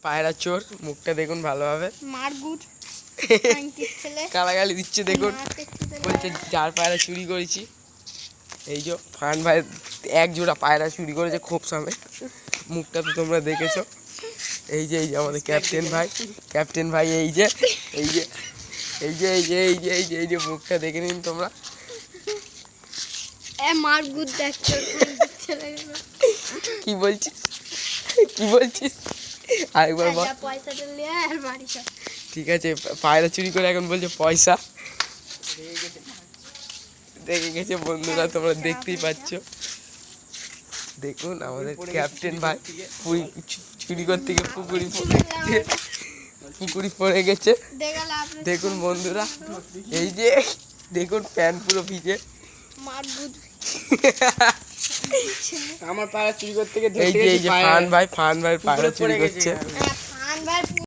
পায়রা চোর, মুখটা দেখুন ভালোভাবে। মারগুট গালাগালি দিচ্ছে দেখুন, বলছে যার পায়রা চুরি করেছি। এই যে ফান ভাই এক জোড়া পায়রা চুরি করেছে খোপ সামনে, মুখটা তো তোমরা দেখেছো। এই যে আমাদের ক্যাপ্টেন ভাই এই যে এই যে মুখটা দেখে নিন তোমরা। মারগুট দেখছো কি বলছিস আরেকবার বল। পয়সাটা নিয়ে আর বাড়ি সব। ঠিক আছে, পায়রা চুরি করে এখন বলছে পয়সা দেখে গেছে বন্ধুরা, তোমরা দেখতেই পাচ্ছ। দেখুন আমাদের ক্যাপ্টেন ভাই চুরি করতে গিয়ে পুকুরি পড়ে গেছে। দেখুন বন্ধুরা, এই যে দেখুন প্যান্ট পুরো ভিজে। আমার পায়রা চুরি করতে গিয়ে এই যে ফান ভাই পায়রা চুরি করছে।